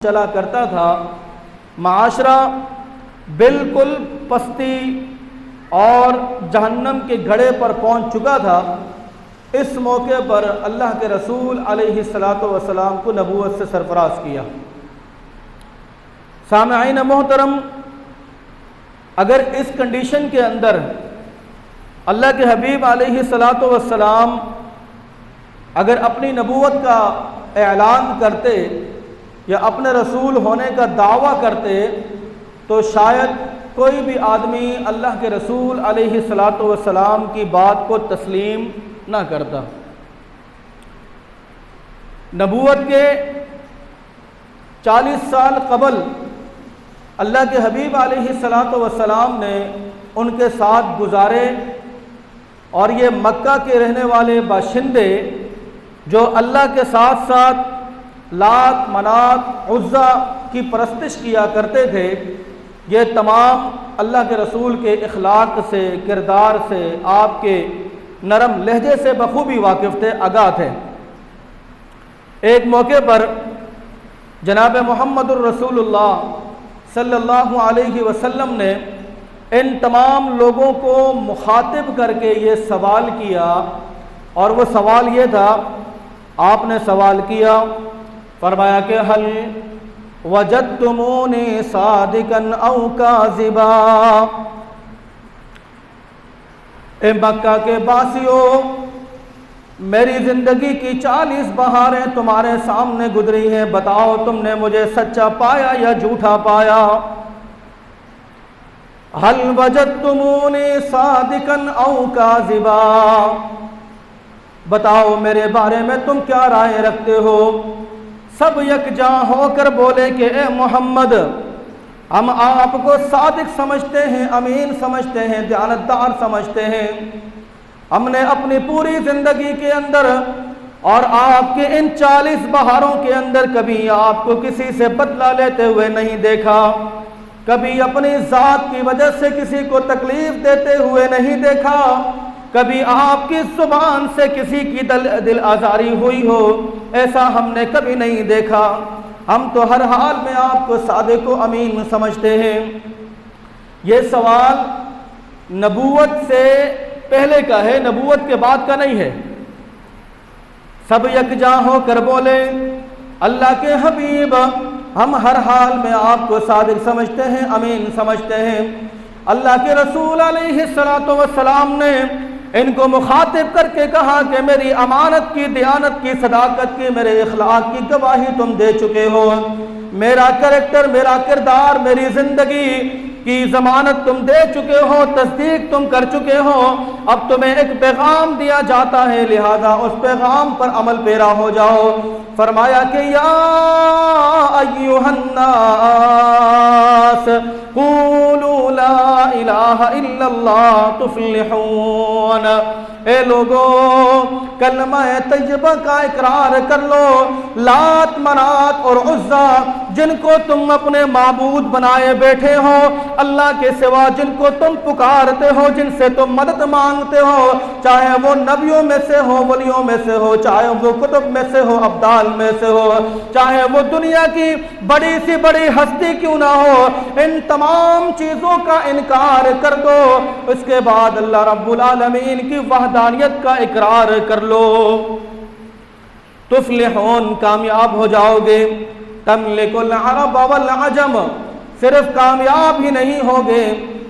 चला करता था, माशरा बिल्कुल पस्ती और जहन्नम के घड़े पर पहुंच चुका था। इस मौके पर अल्लाह के रसूल अलैहिस्सलातु वस्सलाम को नबूवत से सरफराज किया। सामईन मोहतरम, अगर इस कंडीशन के अंदर अल्लाह के हबीब अलैहिस्सलातु वस्सलाम अगर अपनी नबूवत का ऐलान करते या अपने रसूल होने का दावा करते तो शायद कोई भी आदमी अल्लाह के रसूल अलैहिस्सलातु वस्सलाम की बात को तस्लीम ना करता। नबूवत के 40 साल कबल अल्लाह के हबीब अलैहिस्सलातु वस्सलाम ने उनके साथ गुजारे और ये मक्का के रहने वाले बाशिंदे जो अल्लाह के साथ साथ लात, मनात, उज़्ज़ा की परस्तिश किया करते थे, ये तमाम अल्लाह के रसूल के इखलाक से, किरदार से, आपके नरम लहजे से बखूबी वाकिफ़ थे, आगाह थे। एक मौके पर जनाब मुहम्मदुर रसूलुल्लाह सल्लल्लाहु अलैहि वसल्लम ने इन तमाम लोगों को मुखातिब करके ये सवाल किया, और वो सवाल ये था, आपने सवाल किया, फरमाया कि हल वजदतुमूनी सादिकन औ काज़िबा। ए मक्का के बासियों, मेरी ज़िंदगी की 40 बहारें तुम्हारे सामने गुजरी हैं, बताओ तुमने मुझे सच्चा पाया या झूठा पाया। हल वजदतुमूनी सादिकन औ काज़िबा, बताओ मेरे बारे में तुम क्या राय रखते हो। सब यकजा होकर बोले कि ए मोहम्मद, हम आपको सादिक समझते हैं, अमीन समझते हैं, दयानतदार समझते हैं। हमने अपनी पूरी ज़िंदगी के अंदर और आपके इन 40 बहारों के अंदर कभी आपको किसी से बदला लेते हुए नहीं देखा, कभी अपनी ज़ात की वजह से किसी को तकलीफ़ देते हुए नहीं देखा, कभी आपकी ज़ुबान से किसी की दिल आज़ारी हुई हो, ऐसा हमने कभी नहीं देखा। हम तो हर हाल में आपको सादिक व अमीन समझते हैं। ये सवाल नबूवत से पहले का है, नबूवत के बाद का नहीं है। सब यकजा होकर बोले, अल्लाह के हबीब, हम हर हाल में आपको सादिक समझते हैं, अमीन समझते हैं। अल्लाह के रसूल अलैहिस्सलातु वस्सलाम ने इनको मुखातिब करके कहा कि मेरी अमानत की, दयानत की, सदाकत की, मेरे इखलाक की गवाही तुम दे चुके हो। मेरा कैरेक्टर, मेरा किरदार, मेरी ज़िंदगी की ज़मानत तुम दे चुके हो, तस्दीक तुम कर चुके हो। अब तुम्हें एक पैगाम दिया जाता है, लिहाजा उस पैगाम पर अमल पेरा हो जाओ। फरमाया कि या अय्युहन्नास क़ूलू ला इलाहा इल्लल्लाह तुफ़्लिहून। ए लोगो, कलमा तैयबा का इकरार कर लो। लात, मनात और उज़्ज़ा जिनको तुम अपने माबूद बनाए बैठे हो, अल्लाह के सिवा जिनको तुम पुकारते हो, जिनसे तुम मदद मांगते हो, चाहे वो नबियों में से हो, वलियों में से हो, चाहे वो कुतुब में से हो, अब्दाल में से हो, चाहे वो दुनिया की बड़ी सी बड़ी हस्ती क्यों ना हो, इन तमाम चीज़ों का इनकार कर दो। उसके बाद अल्लाह रब्बुल आलमीन की वहदानियत का इकरार कर लो। तुफ़्लिहून, कामयाब हो जाओगे। तमलिकुल अरब वल अजम, सिर्फ कामयाब ही नहीं होगे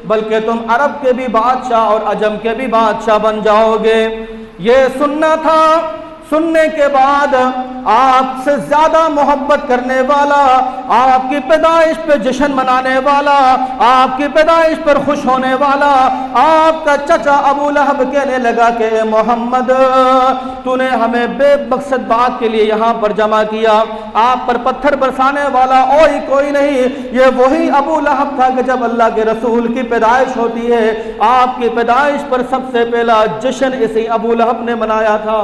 बल्कि तुम अरब के भी बादशाह और अजम के भी बादशाह बन जाओगे। ये सुनना था। सुनने के बाद आपसे ज़्यादा मोहब्बत करने वाला, आपकी पैदाइश पे जश्न मनाने वाला, आपकी पैदाइश पर खुश होने वाला आपका चचा अबू लहब कहने लगा कि मोहम्मद, तूने हमें बेमकसद बात के लिए यहाँ पर जमा किया, आप पर पत्थर बरसाने वाला और कोई नहीं। ये वही अबू लहब था कि जब अल्लाह के रसूल की पैदाइश होती है, आपकी पैदाइश पर सबसे पहला जश्न इसी अबू लहब ने मनाया था।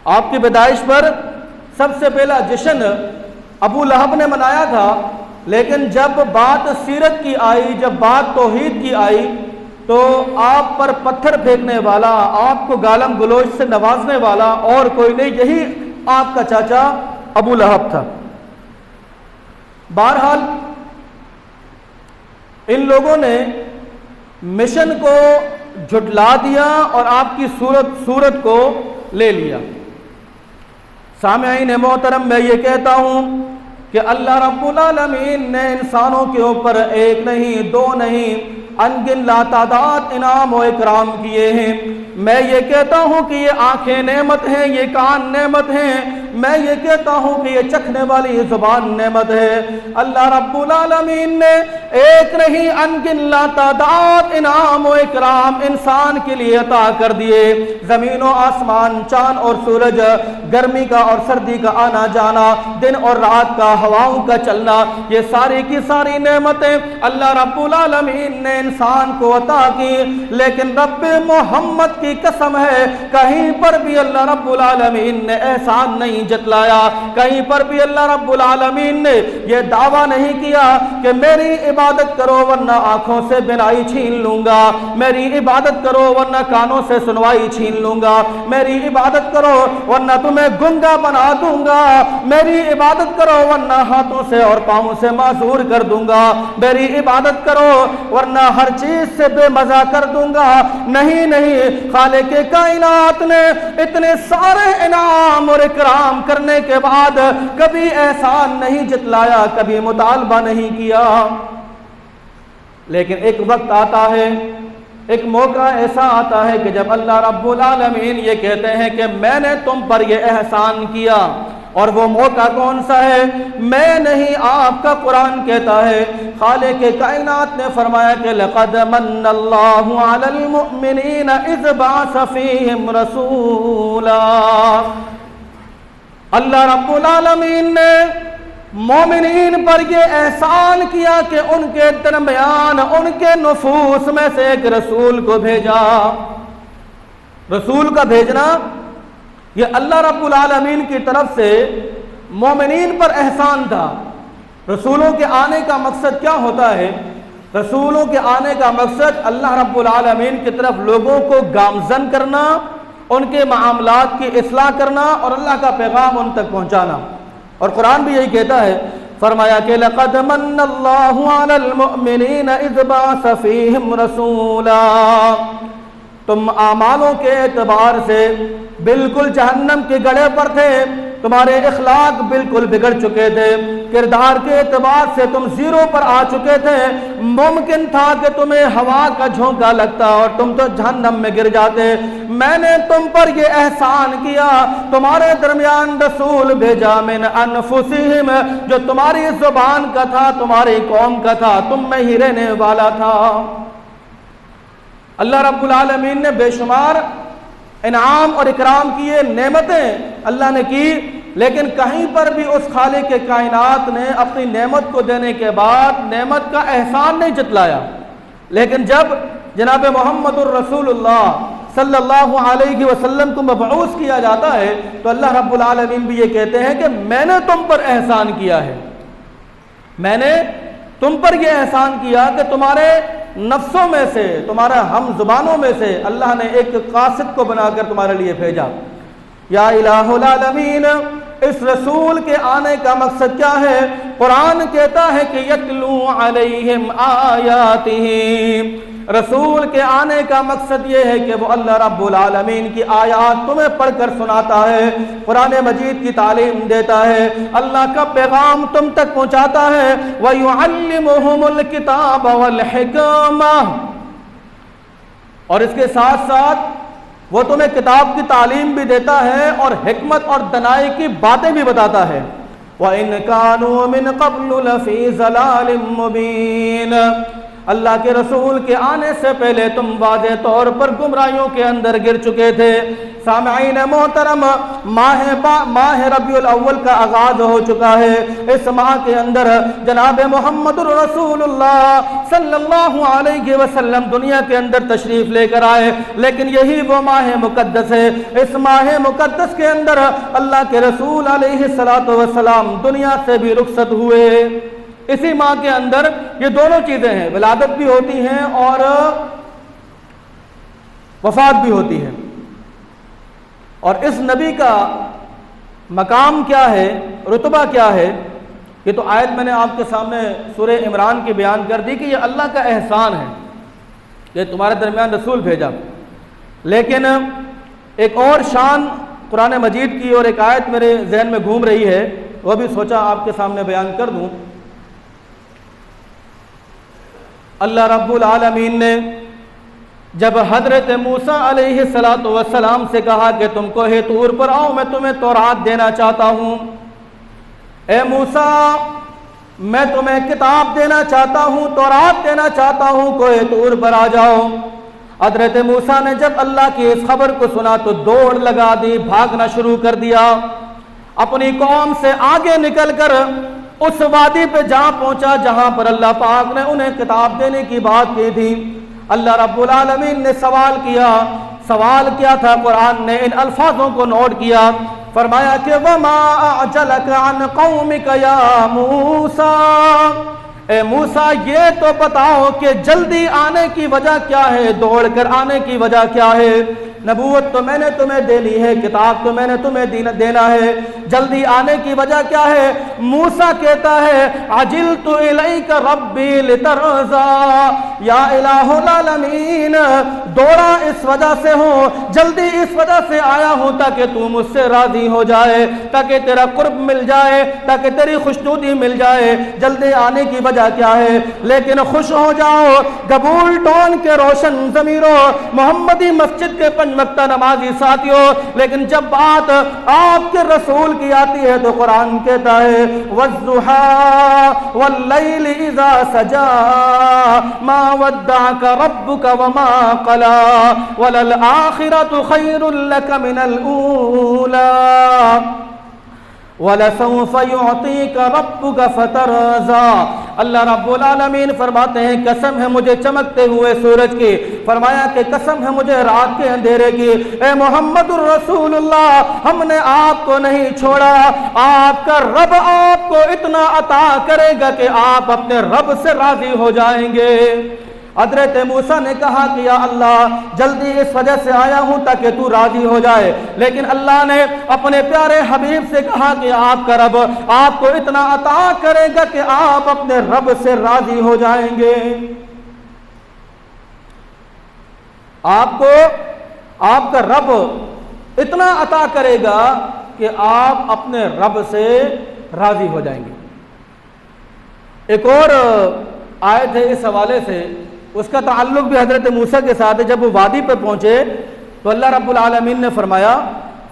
आपकी पैदाइश पर सबसे पहला जश्न अबू लहब ने मनाया था। लेकिन जब बात सीरत की आई, जब बात तौहीद की आई, तो आप पर पत्थर फेंकने वाला, आपको गालम गलोच से नवाजने वाला और कोई नहीं, यही आपका चाचा अबू लहब था। बहरहाल इन लोगों ने मिशन को झुटला दिया और आपकी सूरत को ले लिया। सामईन मोहतरम, मैं ये कहता हूँ कि अल्लाह रब्बुल आलमीन ने इंसानों के ऊपर एक नहीं, दो नहीं, अनगिन लातादाद इनाम और इकराम किए हैं। मैं ये कहता हूँ कि ये आंखें नेमत हैं, ये कान नेमत हैं, मैं ये कहता हूँ कि ये चखने वाली जुबान नेमत है। अल्लाह रब्बुल आलमीन ने एक नहीं, अनगिन लातादाद इनाम और इकराम इंसान के लिए अता कर दिए। ज़मीन और आसमान, चांद और सूरज, गर्मी का और सर्दी का आना जाना, दिन और रात का, हवाओं का चलना, ये सारी की सारी नेमतें अल्लाह रब्बुल आलमीन ने इंसान को अता की। लेकिन रब्बे मोहम्मद की कसम है, कहीं पर भी अल्लाह रब्बुल आलमीन ने एहसान नहीं जतलाया, कहीं पर भी अल्लाह रब्बुल आलमीन ने यह दावा नहीं किया कि मेरी इबादत करो वरना आंखों से बिनाई छीन लूंगा, मेरी इबादत करो वरना कानों से सुनवाई छीन लूंगा, मेरी इबादत करो वरना तुम्हें गुंगा बना दूंगा, मेरी इबादत करो वरना हाथों से और पांवों से मासूर कर दूंगा, मेरी इबादत करो वरना हर चीज से बेमजा कर दूंगा। नहीं नहीं, खालिक कायनात ने इतने सारे इनाम और इकराम करने के बाद कभी एहसान नहीं जतलाया, कभी मुतालबा नहीं किया। लेकिन एक वक्त आता है, एक मौका ऐसा आता है कि जब अल्लाह रब्बुल आलमीन ये कहते हैं कि मैंने तुम पर यह एहसान किया। और वो मौका कौन सा है? मैं नहीं, आपका कुरान कहता है। खालिक कायनात ने फरमाया कि लक़द मन्नल्लाहु अलल मुअमिनीना इज़ बअस फ़ीहिम रसूला। अल्लाह रब्बुल आलमीन ने मोमिनीन पर यह एहसान किया कि उनके दरमियान, उनके नुफूस में से एक रसूल को भेजा। रसूल का भेजना ये अल्लाह रब्बुल आलमीन की तरफ से मोमिनीन पर एहसान था। रसूलों के आने का मकसद क्या होता है? रसूलों के आने का मकसद अल्लाह रब्बुल आलमीन की तरफ लोगों को गामजन करना, उनके मामलात की इस्लाह करना और अल्लाह का पैगाम उन तक पहुँचाना। और कुरान भी यही कहता है, फरमाया कि लक़द मन्नल्लाहु अलल मुअमिनीना इज़ बअस फ़ीहिम रसूला। तुम आमालों के एतबार से बिल्कुल जहन्नम के गड़े पर थे, तुम्हारे इखलाक बिल्कुल बिगड़ चुके थे, किरदार के एतबार से तुम जीरो पर आ चुके थे। मुमकिन था कि तुम्हें हवा का झोंका लगता और तुम तो जहन्नम में गिर जाते। मैंने तुम पर यह एहसान किया, तुम्हारे दरमियान रसूल भेजा मिन अनफुसिहिम, जो तुम्हारी जुबान का था, तुम्हारी कौम का था, तुम में ही रहने वाला था। अल्लाह रब्बुल आलमीन ने बेशुमार इनाम और इकराम किए, नेमतें अल्लाह ने की, लेकिन कहीं पर भी उस खालिक के कायनात ने अपनी नेमत को देने के बाद नेमत का एहसान नहीं जतलाया। लेकिन जब जनाब मोहम्मदुर रसूलुल्लाह सल्लल्लाहु अलैहि वसल्लम को मबऊस किया जाता है तो अल्लाह रब्बुल आलमीन भी ये कहते हैं कि मैंने तुम पर एहसान किया है, मैंने तुम पर यह एहसान किया कि तुम्हारे नफ्सों में से, तुम्हारे हम जुबानों में से अल्लाह ने एक कासिद को बनाकर तुम्हारे लिए भेजा। या इलाहुल आलमीन, इस रसूल के आने का मकसद क्या है? कुरान कहता है कि यतलू अलैहिम आयातिही। रसूल के आने का मकसद ये है कि वो अल्लाह रब्बुल आलमीन की आयात तुम्हें पढ़कर सुनाता है, कुरान मजीद की तालीम देता है, अल्लाह का पैगाम तुम तक पहुँचाता है। व युअल्लिमुहुमुल किताब वल हिकमा, और इसके साथ साथ वो तुम्हें किताब की तालीम भी देता है और हिकमत और दनाई की बातें भी बताता है। व इन कानू मिन क़ब्लु लफ़ी ज़लालिम मुबीन। अल्लाह के रसूल के आने से पहले तुम वाज़े तौर पर गुमराहियों के अंदर गिर चुके थे। सामईन मोहतरम, माह रबीउल अव्वल का आगाज हो चुका है। इस माह के अंदर जनाब मोहम्मदुर रसूलुल्लाह सल्लल्लाहु अलैहि वसल्लम दुनिया के अंदर तशरीफ लेकर आए, लेकिन यही वो माह मुकद्दस है। इस माह मुकद्दस के अंदर अल्लाह के रसूल अलैहिस्सलातु वस्सलाम दुनिया से भी रुखसत हुए। इसी माह के अंदर ये दोनों चीजें हैं, विलादत भी होती हैं और वफात भी होती है। और इस नबी का मकाम क्या है, रुतबा क्या है, ये तो आयत मैंने आपके सामने सूरह इमरान की बयान कर दी कि ये अल्लाह का एहसान है कि तुम्हारे दरमियान रसूल भेजा। लेकिन एक और शान कुरान मजीद की और एक आयत मेरे जहन में घूम रही है, वह भी सोचा आपके सामने बयान कर दूं। अल्लाह रब्बुल आलमीन ने जब हजरत मूसा अलैहिस्सलातु वस्सलाम से कहा कि तुम कोहे तूर पर आओ, मैं तुम्हें तौरात देना चाहता हूँ। ए मूसा, मैं तुम्हें किताब देना चाहता हूँ, तौरात देना चाहता हूँ, कोहे तूर पर आ जाओ। हजरत मूसा ने जब अल्लाह की इस खबर को सुना तो दौड़ लगा दी, भागना शुरू कर दिया। अपनी कौम से आगे निकलकर उस वादी पे जा पहुंचा जहां पर अल्लाह पाक ने उन्हें किताब देने की बात की थी। अल्लाह रब्बुल आलमीन ने सवाल किया। सवाल क्या था? कुरान ने इन अल्फाजों को नोट किया। फरमाया कि वमा अजलका अन कौमिका या मूसा, ए मूसा ये तो बताओ कि जल्दी आने की वजह क्या है, दौड़ कर आने की वजह क्या है? नबूवत तो मैंने तुम्हें देनी है, किताब तो मैंने तुम्हें देना है, जल्दी आने की वजह क्या है? मूसा कहता है अजिल्तु इलैका रब्बी लितरज़ा, या इलाहुल आलमीन, दौड़ा इस वजह से हूँ, जल्दी इस वजह से आया हूँ ताकि तू मुझसे राजी हो जाए, ताकि तेरा कुर्ब मिल जाए, ताकि तेरी खुशनुदी मिल जाए। जल्दी आने की वजह क्या है? लेकिन खुश हो जाओ कबूल टोन के रोशन ज़मीरों, मोहम्मदी मस्जिद के वक्ता नमाजी साथियों। लेकिन जब बात आपके रसूल की आती है तो कुरान कहता है वज़्ज़ुहा वल्लैलि इज़ा सजा मा वद्दअका रब्बुका वमा क़ला वलल आखिरतु खैरुल लका मिनल ऊला वलसौफ़ युअतीका रब्बुका फतरज़ा। अल्लाह रब्बुल आलमीन फरमाते हैं कसम है मुझे चमकते हुए सूरज की, फरमाया कि कसम है मुझे रात के अंधेरे की। ए मोहम्मदुर रसूलुल्लाह, हमने आपको नहीं छोड़ा, आपका रब आपको इतना अता करेगा कि आप अपने रब से राजी हो जाएंगे। हज़रत मूसा ने कहा कि या अल्लाह, जल्दी इस वजह से आया हूँ ताकि तू राजी हो जाए। लेकिन अल्लाह ने अपने प्यारे हबीब से कहा कि आपका रब आपको इतना अता करेगा कि आप अपने रब से राजी हो जाएंगे। आपको आपका रब इतना अता करेगा कि आप अपने रब से राजी हो जाएंगे। एक और आयत है इस हवाले से, उसका ताल्लुक भी हजरत मूसा के साथ है। जब वो वादी पर पहुंचे तो अल्लाह रब्बुल आलमीन ने फरमाया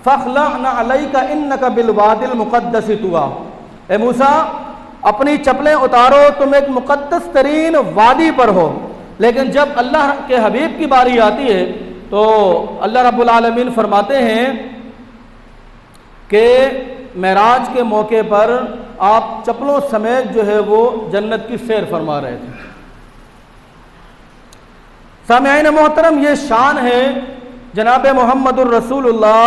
फ़ख़्लअना अलैका इन्नका बिलवादिल मुक़द्दसी तुआ, ए मूसा अपनी चप्पलें उतारो, तुम एक मुक़द्दस तरीन वादी पर हो। लेकिन जब अल्लाह के हबीब की बारी आती है तो अल्लाह रब्बुल आलमीन फरमाते हैं कि मेराज के मौके पर आप चप्पलों समेत जो है वो जन्नत की सैर फरमा रहे थे। सामईन मोहतरम, ये शान है जनाब मोहम्मदुर रसूलुल्लाह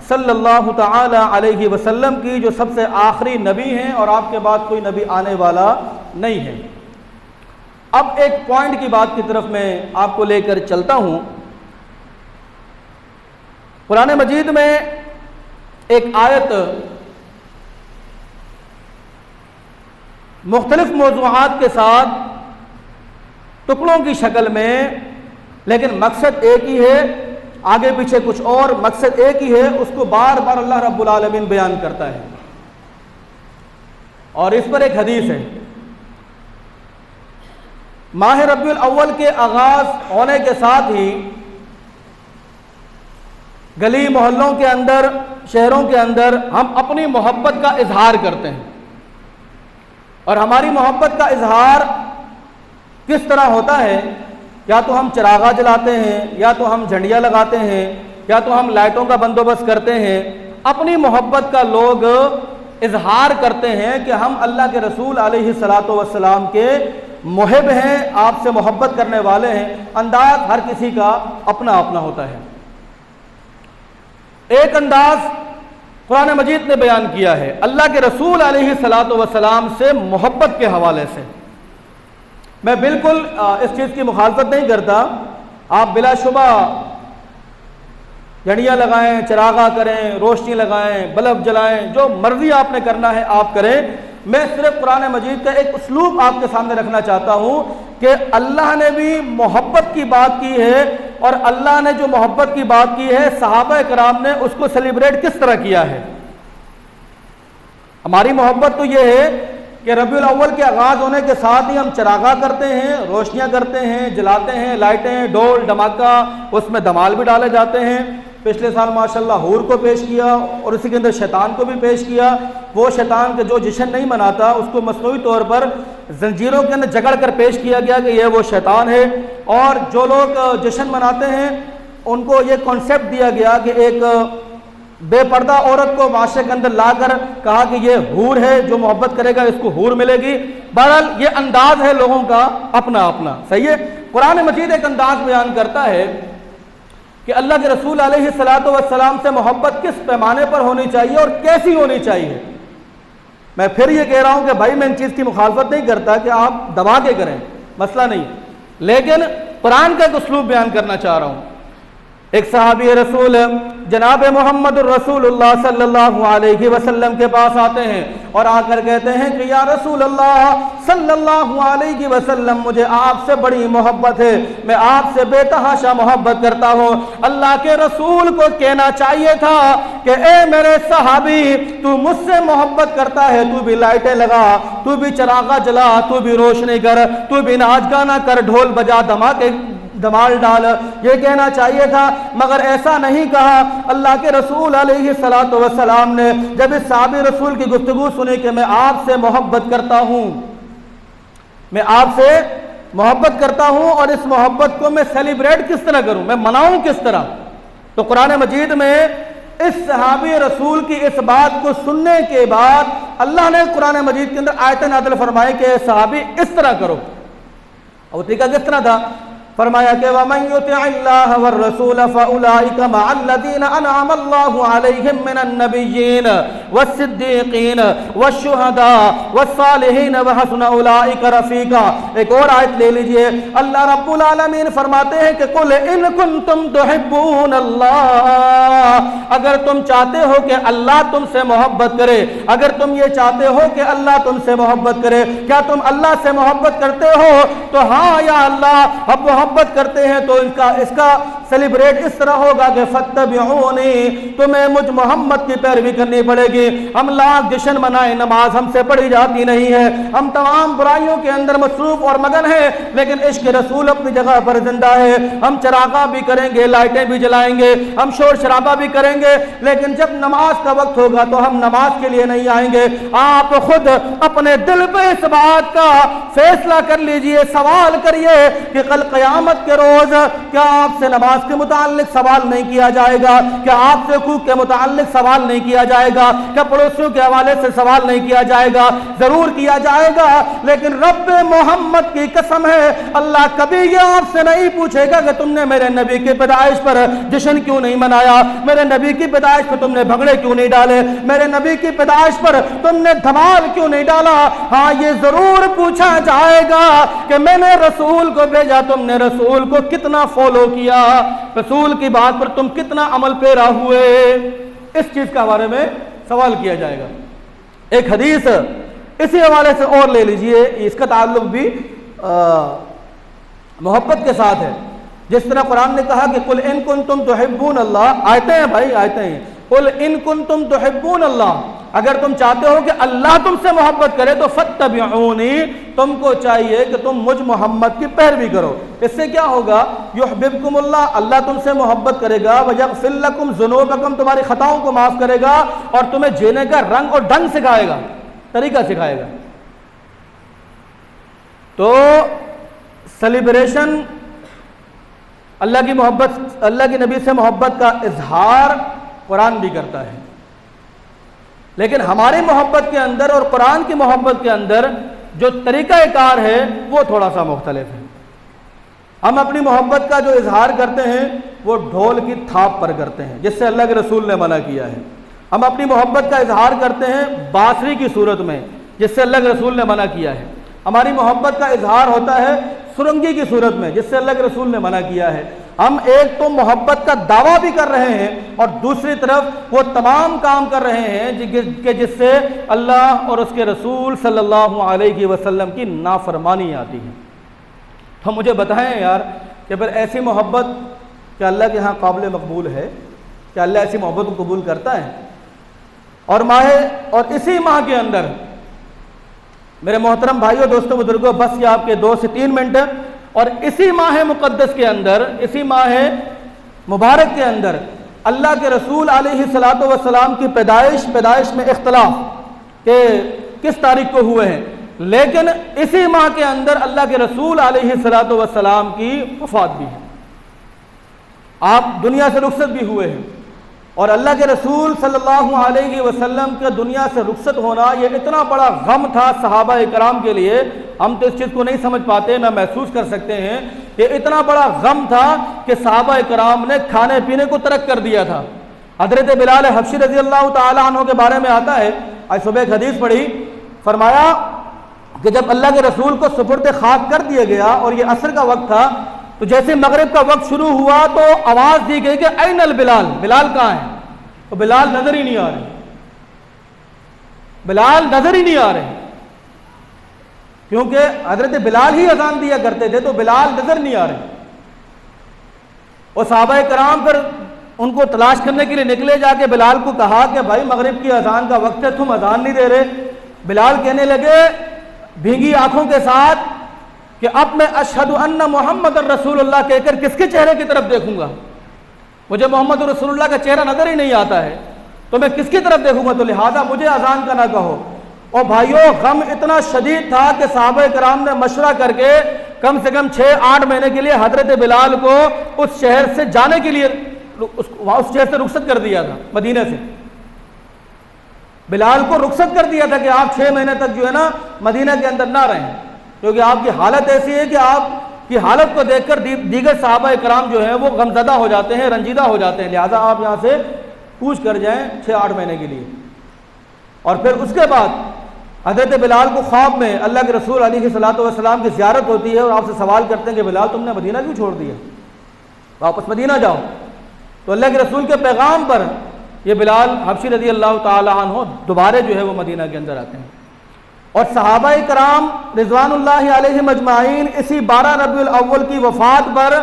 सल्लल्लाहु तआला अलैहि वसल्लम की, जो सबसे आखिरी नबी हैं और आपके बाद कोई नबी आने वाला नहीं है। अब एक पॉइंट की बात की तरफ मैं आपको लेकर चलता हूँ। कुरान मजीद में एक आयत मुख्तलिफ मौज़ूआत के साथ टुकड़ों की शक्ल में, लेकिन मकसद एक ही है, आगे पीछे कुछ और, मकसद एक ही है, उसको बार बार अल्लाह रब्बुल आलमीन बयान करता है। और इस पर एक हदीस है। माह रबीउल अव्वल के आगाज होने के साथ ही गली मोहल्लों के अंदर, शहरों के अंदर हम अपनी मोहब्बत का इजहार करते हैं। और हमारी मोहब्बत का इजहार किस तरह होता है? या तो हम चिरागा जलाते हैं, या तो हम झंडियाँ लगाते हैं, या तो हम लाइटों का बंदोबस्त करते हैं। अपनी मोहब्बत का लोग इजहार करते हैं कि हम अल्लाह के रसूल अलैहिस्सलातु वस्सलाम के मुहिब हैं, आपसे मोहब्बत करने वाले हैं। अंदाज हर किसी का अपना अपना होता है। एक अंदाज कुरान मजीद ने बयान किया है अल्लाह के रसूल अलैहिस्सलातु वस्सलाम से मोहब्बत के हवाले से। मैं बिल्कुल इस चीज़ की मुखालफत नहीं करता, आप बिलाशुबा झंडियाँ लगाएं, चिरागा करें, रोशनी लगाएं, बल्ब जलाएं, जो मर्जी आपने करना है आप करें। मैं सिर्फ कुरान मजीद का एक उसलूब आपके सामने रखना चाहता हूँ कि अल्लाह ने भी मोहब्बत की बात की है, और अल्लाह ने जो मोहब्बत की बात की है सहाबा कराम ने उसको सेलिब्रेट किस तरह किया है। हमारी मोहब्बत तो ये है कि रबीउल अव्वल के आगाज़ होने के साथ ही हम चरागा करते हैं, रोशनियाँ करते हैं, जलाते हैं, लाइटें, ढोल धमाका, उसमें धमाल भी डाले जाते हैं। पिछले साल माशाल्लाह हूर को पेश किया और उसी के अंदर शैतान को भी पेश किया। वो शैतान के जो जश्न नहीं मनाता उसको मसनूई तौर पर जंजीरों के अंदर जकड़ कर पेश किया गया कि यह वो शैतान है, और जो लोग जश्न मनाते हैं उनको ये कॉन्सेप्ट दिया गया कि एक बेपर्दा औरत को माशरे के अंदर लाकर कहा कि ये हूर है, जो मोहब्बत करेगा इसको हूर मिलेगी। बहरहाल ये अंदाज है लोगों का अपना अपना, सही है। कुरान मजीद एक अंदाज बयान करता है कि अल्लाह के रसूल अलैहिस्सलातु वस्सलाम से मोहब्बत किस पैमाने पर होनी चाहिए और कैसी होनी चाहिए। मैं फिर ये कह रहा हूं कि भाई मैं इन चीज़ की मुखालफत नहीं करता कि आप दबा के करें, मसला नहीं, लेकिन कुरान का एक उसलूब बयान करना चाह रहा हूं। एक सहाबी रसूल जनाब मोहम्मद रसूलुल्लाह सल्लल्लाहु अलैहि वसल्लम के पास आते हैं और आकर कहते हैं कि या रसूल अल्लाह सल्लल्लाहु अलैहि वसल्लम, मुझे आपसे बड़ी मोहब्बत है, मैं आपसे बेतहाशा मोहब्बत करता हूँ। अल्लाह के रसूल को कहना चाहिए था कि ए मेरे सहाबी, तू मुझसे मोहब्बत करता है, तू भी लाइटें लगा, तू भी चरागा जला, तू भी रोशनी कर, तू भी नाच गाना कर, ढोल बजा, धमाल डाल, ये कहना चाहिए था, मगर ऐसा नहीं कहा। अल्लाह के रसूल अलैहिस्सलातु वस्सलाम ने जब इस साहबी रसूल की गुफ्तगू सुनी कि मैं आपसे मोहब्बत करता हूँ, मैं आपसे मोहब्बत करता हूँ और इस मोहब्बत को मैं सेलिब्रेट किस तरह करूँ, मैं मनाऊँ किस तरह, तो कुरान मजीद में इस सहाबी रसूल की इस बात को सुनने के बाद अल्लाह ने कुरान मजीद के अंदर आयत नाज़िल फरमाई कि सहाबी इस तरह करो। और तरीका किस तरह था? फरमाया कि वमन युतिअल्लाह वर रसूल फउलाइका मअल्लज़ीना अनअम अल्लाहु अलैहिम मिनन नबिय्यीन वस्सिद्दीक़ीन वश्शुहदा वस्सालिहीन व हसुन उलाइका रफ़ीक़ा। एक और आयत ले लीजिए, अल्लाह रब्बुल आलमीन फरमाते हैं कि कुल इन कुंतुम तुहिब्बून अल्लाह, अगर तुम चाहते हो कि अल्लाह तुमसे मोहब्बत करे, अगर तुम ये चाहते हो कि अल्लाह तुमसे मोहब्बत करे, क्या तुम अल्लाह से मोहब्बत करते हो? तो हाँ या अल्लाह, अब मोहब्बत करते हैं तो इसका सेलिब्रेट इस तरह होगा कि फत्तबिऊनी, तुम्हें मुझ मोहम्मद की पैरवी करनी पड़ेगी। हम लाख जश्न मनाए, नमाज हमसे पढ़ी जाती नहीं है, हम तमाम बुराइयों के अंदर मसरूफ और मगन हैं, लेकिन इश्क रसूल अपनी जगह पर जिंदा है। हम चरागा भी करेंगे, लाइटें भी जलाएंगे, हम शोर शराबा भी करेंगे, लेकिन जब नमाज का वक्त होगा तो हम नमाज के लिए नहीं आएंगे। आप खुद अपने दिल पे इस बात का फैसला कर लीजिए, सवाल करिए कि कल क़यामत के रोज क्या आपसे नमाज के मुताल्लिक सवाल नहीं किया जाएगा? क्या आपसे हुकूक के मुताल्लिक सवाल नहीं किया जाएगा? क्या पड़ोसियों के हवाले से सवाल नहीं किया जाएगा? जरूर किया जाएगा, लेकिन रब मोहम्मद की कसम है, अल्लाह कभी ये आपसे नहीं पूछेगा कि तुमने मेरे नबी की पैदाइश पर जश्न क्यों नहीं मनाया, मेरे नबी की पैदाइश पर तुमने भंगड़े क्यों नहीं डाले, मेरे नबी की पैदाइश पर तुमने धमाल क्यों नहीं डाला। हाँ, ये जरूर पूछा जाएगा कि मैंने रसूल को भेजा, तुमने रसूल को कितना फॉलो किया, रसूल की बात पर तुम कितना अमल पेरा हुए, इस चीज के बारे में सवाल किया जाएगा। एक हदीस इसी हवाले से और ले लीजिए, इसका ताल्लुक भी मोहब्बत के साथ है। जिस तरह कुरान ने कहा कि कुल इन कुंतुम तुहिब्बून अल्लाह, आयतें हैं भाई, आयतें हैं, कुल इन कुंतुम तुहिब्बून अल्लाह, अगर तुम चाहते हो कि अल्लाह तुमसे मोहब्बत करे तो फत्तबिऊनी, तुमको चाहिए कि तुम मुझ मोहम्मद की पैरवी करो। इससे क्या होगा? युहब्बिबकुमुल्लाह, अल्लाह तुमसे मोहब्बत करेगा, वयग़फिर लकुम ज़ुनूबकुम, तुम्हारी खताओं को माफ करेगा और तुम्हें जीने का रंग और ढंग सिखाएगा, तरीका सिखाएगा। तो सेलिब्रेशन, अल्लाह की मोहब्बत, अल्लाह के नबी से मोहब्बत का इजहार कुरान भी करता है, लेकिन हमारी मोहब्बत के अंदर और कुरान की मोहब्बत के अंदर जो तरीक़ाकार है वो थोड़ा सा मुख्तलिफ है। हम अपनी मोहब्बत का जो इजहार करते हैं वो ढोल की थाप पर करते हैं, जिससे अल्लाह के रसूल ने मना किया है। हम अपनी मोहब्बत का इजहार करते हैं बांसुरी की सूरत में, जिससे अल्लाह के रसूल ने मना किया है। हमारी मोहब्बत का इजहार होता है सुरंगी की सूरत में, जिससे अल्लाह के रसूल ने मना किया है। हम एक तो मोहब्बत का दावा भी कर रहे हैं और दूसरी तरफ वो तमाम काम कर रहे हैं जिससे अल्लाह और उसके रसूल सल्लल्लाहु अलैहि वसल्लम की नाफरमानी आती है। तो मुझे बताएं यार कि फिर ऐसी मोहब्बत क्या अल्लाह के यहाँ काबिल मकबूल है? क्या अल्लाह ऐसी मोहब्बत को कबूल करता है? और इसी माह के अंदर मेरे मोहतरम भाइयों, दोस्तों, बुजुर्गों, बस ये आपके 2 से 3 मिनट, और इसी माह मुक़द्दस के अंदर, इसी माह मुबारक के अंदर अल्लाह के रसूल अलैहिस्सलातु वस्सलाम की पैदाइश में इख्तलाफ के किस तारीख को हुए हैं, लेकिन इसी माह के अंदर अल्लाह के रसूल अलैहिस्सलातु वस्सलाम की वफ़ात भी है। आप दुनिया से रुखसत भी हुए हैं और अल्लाह के रसूल सल्लल्लाहु अलैहि वसल्लम के दुनिया से रुखसत होना ये इतना बड़ा गम था सहाबा इकराम के लिए। हम तो इस चीज़ को नहीं समझ पाते, ना महसूस कर सकते हैं कि इतना बड़ा गम था कि सहाबा इकराम ने खाने पीने को तर्क कर दिया था। हज़रत बिलाल हबशी रज़ी अल्लाह तआला अन्हु के बारे में आता है, आज सुबह एक हदीस पढ़ी, फरमाया कि जब अल्लाह के रसूल को सुपुर्द खाक कर दिया गया और ये असर का वक्त था, तो जैसे मगरिब का वक्त शुरू हुआ तो आवाज दी गई कि ऐनल बिलाल, बिलाल कहाँ है? तो बिलाल नजर ही नहीं आ रहे, बिलाल नजर ही नहीं आ रहे, क्योंकि हजरत बिलाल ही अजान दिया करते थे, तो बिलाल नजर नहीं आ रहे। और सहाबा कराम फिर उनको तलाश करने के लिए निकले, जाके बिलाल को कहा कि भाई मगरिब की अजान का वक्त है, तुम अजान नहीं दे रहे। बिलाल कहने लगे भीगी आंखों के साथ कि अब मैं अशहदु अन्ना मुहम्मद रसूलुल्लाह कहकर किसके चेहरे की तरफ देखूंगा? मुझे मोहम्मद रसूलुल्लाह का चेहरा नजर ही नहीं आता है, तो मैं किसकी तरफ देखूंगा? तो लिहाजा मुझे अजान का ना कहो। और भाइयों, गम इतना शदीद था कि सहाबा कराम ने मशवरा करके कम से कम 6-8 महीने के लिए हजरत बिलाल को उस शहर से जाने के लिए उस शहर से रुखसत कर दिया था। मदीने से बिलाल को रुखसत कर दिया था कि आप 6 महीने तक जो है ना मदीना के अंदर ना रहें, क्योंकि आपकी हालत ऐसी है कि आपकी हालत को देखकर दीगर सहाबा इकराम जो है वो गमज़दा हो जाते हैं, रंजीदा हो जाते हैं, लिहाजा आप यहाँ से कूच कर जाएं 6-8 महीने के लिए। और फिर उसके बाद हज़रत बिलाल को ख्वाब में अल्लाह के रसूल अलैहिस्सलातु वस्सलाम की ज़ियारत होती है और आपसे सवाल करते हैं कि बिलाल तुमने मदीना क्यों छोड़ दिया, वापस मदीना जाओ। तो अल्लाह के रसूल के पैगाम पर ये बिलाल हबशी रज़ी अल्लाह तआला अन्हु दोबारा जो है वो मदीना के अंदर आते हैं। और सहाबा इकराम रिज़वानुल्लाहि अलैहिम अजमाइन इसी 12 रबीउल अव्वल की वफ़ात पर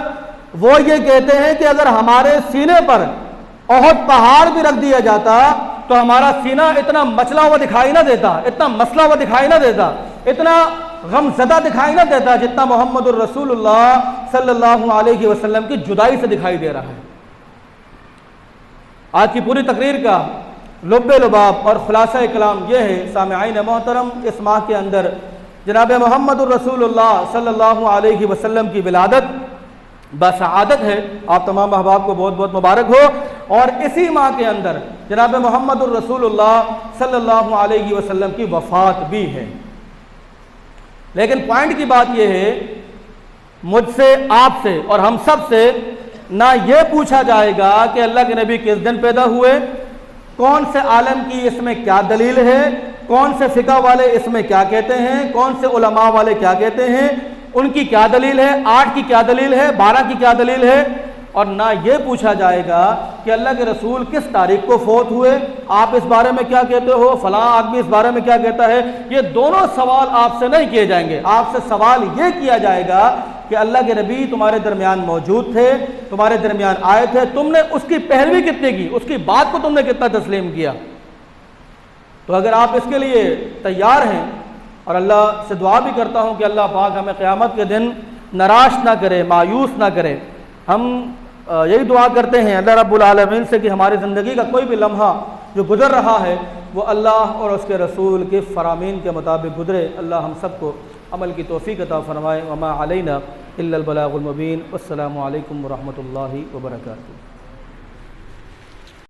वो ये कहते हैं कि अगर हमारे सीने पर ओहद पहाड़ भी रख दिया जाता तो हमारा सीना इतना मचला हुआ दिखाई ना देता, इतना मसला हुआ दिखाई ना देता, इतना गमज़दा दिखाई ना देता जितना मोहम्मदुर रसूलुल्लाह सल्लल्लाहु अलैहि वसल्लम की जुदाई से दिखाई दे रहा है। आज की पूरी तकरीर का लुब्बे लुबाब और खुलासा कलाम यह है सामिईन मोहतरम, इस माह के अंदर जनाब मोहम्मदुर रसूलुल्लाह सल्लल्लाहु अलैहि वसल्लम की विलादत बसआदत है। आप तमाम अहबाब को बहुत बहुत मुबारक हो। और इसी माह के अंदर जनाब मोहम्मदुर रसूलुल्लाह सल्लल्लाहु अलैहि वसल्लम की वफ़ात भी है। लेकिन पॉइंट की बात यह है, मुझसे, आपसे और हम सब से ना ये पूछा जाएगा कि अल्लाह के नबी किस दिन पैदा हुए, कौन से आलम की इसमें क्या दलील है, कौन से फ़िक़ह वाले इसमें क्या कहते हैं, कौन से उलमा वाले क्या कहते हैं, उनकी क्या दलील है, 8 की क्या दलील है, 12 की क्या दलील है। और ना ये पूछा जाएगा कि अल्लाह के रसूल किस तारीख को फौत हुए, आप इस बारे में क्या कहते हो, फलां आदमी इस बारे में क्या कहता है। ये दोनों सवाल आपसे नहीं किए जाएंगे। आपसे सवाल ये किया जाएगा कि अल्लाह के नबी तुम्हारे दरमियान मौजूद थे, तुम्हारे दरमियान आए थे, तुमने उसकी पैरवी कितनी की, उसकी बात को तुमने कितना तस्लीम किया। तो अगर आप इसके लिए तैयार हैं, और अल्लाह से दुआ भी करता हूँ कि अल्लाह पाक हमें क़यामत के दिन निराश ना करे, मायूस ना करे। हम यही दुआ करते हैं अल्लाह रब्बुल आलमीन से कि हमारी ज़िंदगी का कोई भी लम्हा जो गुज़र रहा है वो अल्लाह और उसके रसूल के फ़रामीन के मुताबिक गुज़रे। अल्लाह हम सबको अमल की तौफ़ीक़ अता फ़रमाए। वमा अलैना इल्लल बलागुल मुबीन। वस्सलामु अलैकुम व रहमतुल्लाहि व बरकातुहू।